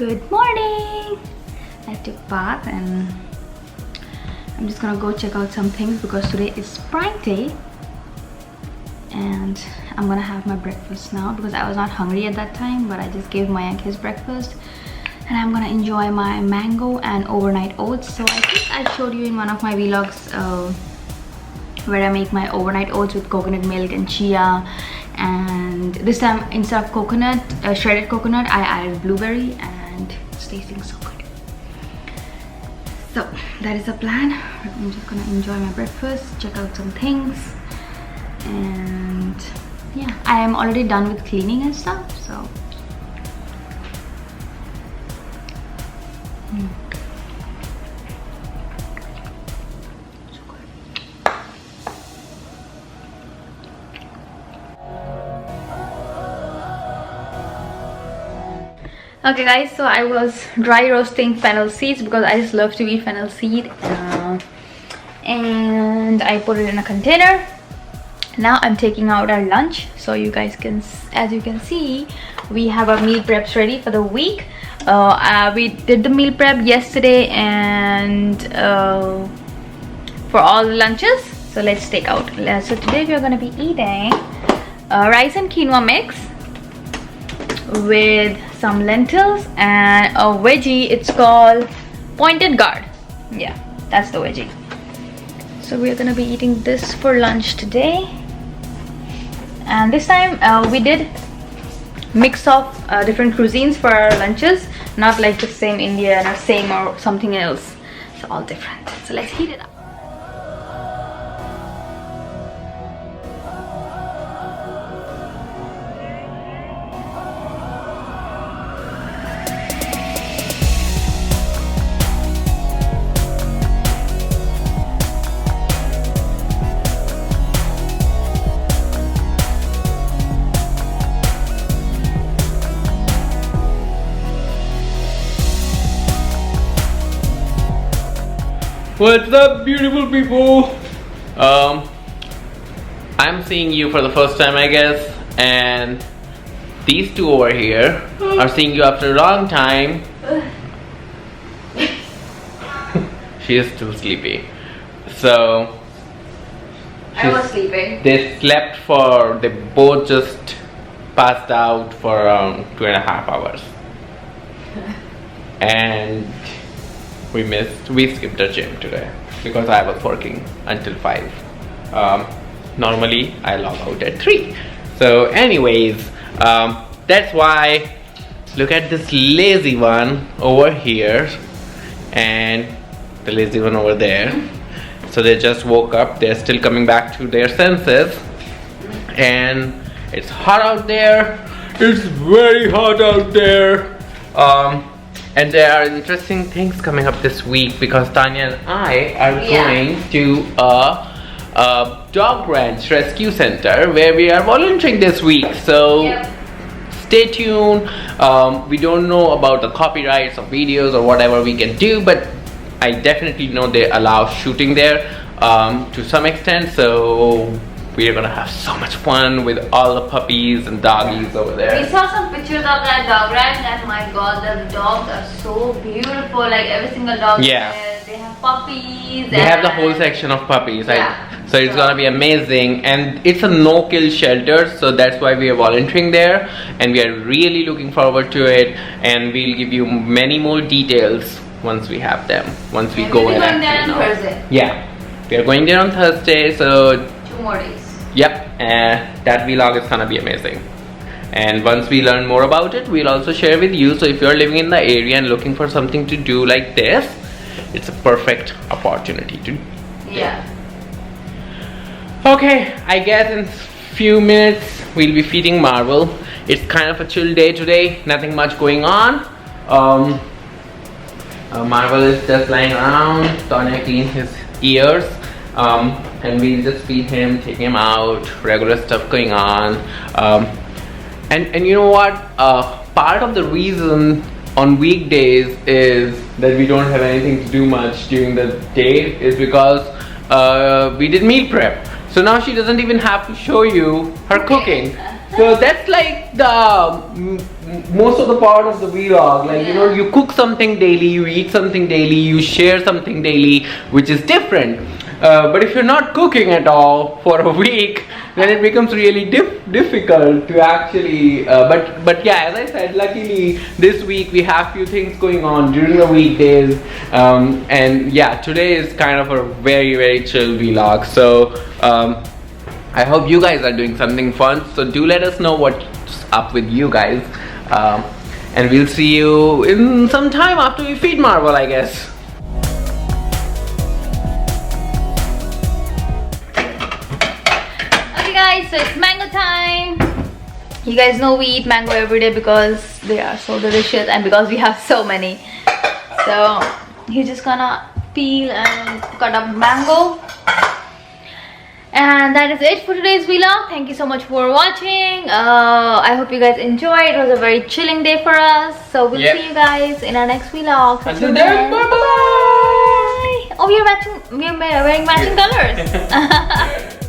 Good morning! I took bath and I'm just gonna go check out some things because today is Prime Day and I'm gonna have my breakfast now because I was not hungry at that time, but I just gave Mayank his breakfast and I'm gonna enjoy my mango and overnight oats. So I think I showed you in one of my vlogs where I make my overnight oats with coconut milk and chia, and this time instead of coconut, shredded coconut, I added blueberry and it's tasting so good. So that is the plan. I'm just gonna enjoy my breakfast, check out some things, and yeah, I am already done with cleaning and stuff, so okay guys, so I was dry roasting fennel seeds because I just love to eat fennel seed, and I put it in a container. Now I'm taking out our lunch, so you guys can, as you can see, we have our meal preps ready for the week. We did the meal prep yesterday and for all the lunches, so let's take out. So today we are going to be eating rice and quinoa mix with some lentils and a veggie. It's called pointed gourd. Yeah, that's the veggie. So we're gonna be eating this for lunch today, and this time we did mix of different cuisines for our lunches, not like the same Indian or same or something else. It's all different. So let's heat it up. What's up, beautiful people? I'm seeing you for the first time, I guess, and these two over here are seeing you after a long time. She is still sleepy. So I was sleeping. They both just passed out for around 2.5 hours. And we skipped the gym today because I was working until 5. Normally I log out at 3. So anyways, that's why look at this lazy one over here and the lazy one over there. So they just woke up, they're still coming back to their senses, and it's hot out there. It's very hot out there. And there are interesting things coming up this week because Tanya and I are going to a dog ranch rescue center where we are volunteering this week. So stay tuned. We don't know about the copyrights of videos or whatever we can do, but I definitely know they allow shooting there to some extent. So we are gonna have so much fun with all the puppies and doggies over there. We saw some pictures of that dog ranch and my god, the dogs are so beautiful. Like every single dog there. They have puppies. They have the whole section of puppies. So it's gonna be amazing, and it's a no-kill shelter, so that's why we are volunteering there, and we are really looking forward to it, and we'll give you many more details once we have them. Once we go and actually know. Thursday. Yeah, we are going there on Thursday, so 2 more days. Yep, that vlog is gonna be amazing. And once we learn more about it, we'll also share with you. So if you're living in the area and looking for something to do like this, it's a perfect opportunity to. Okay, I guess in few minutes we'll be feeding Marvel. It's kind of a chill day today, nothing much going on. Marvel is just lying around. Tanya cleaned his ears. And we'll just feed him, take him out, regular stuff going on. And you know what? Part of the reason on weekdays is that we don't have anything to do much during the day is because we did meal prep. So now she doesn't even have to show you her cooking. So that's like most of the part of the vlog. Like, you know, you cook something daily, you eat something daily, you share something daily, which is different. But if you're not cooking at all for a week, then it becomes really difficult to actually. But yeah, as I said, luckily this week we have few things going on during the weekdays, and yeah, today is kind of a very chill vlog. So I hope you guys are doing something fun. So do let us know what's up with you guys, and we'll see you in some time after we feed Marvel, I guess. Guys, so it's mango time. You guys know we eat mango every day because they are so delicious and because we have so many. So he's just gonna peel and cut up mango. And that is it for today's vlog. Thank you so much for watching. I hope you guys enjoyed. It was a very chilling day for us. So we'll see you guys in our next vlog. Until then, bye bye. Oh, we're wearing matching colors.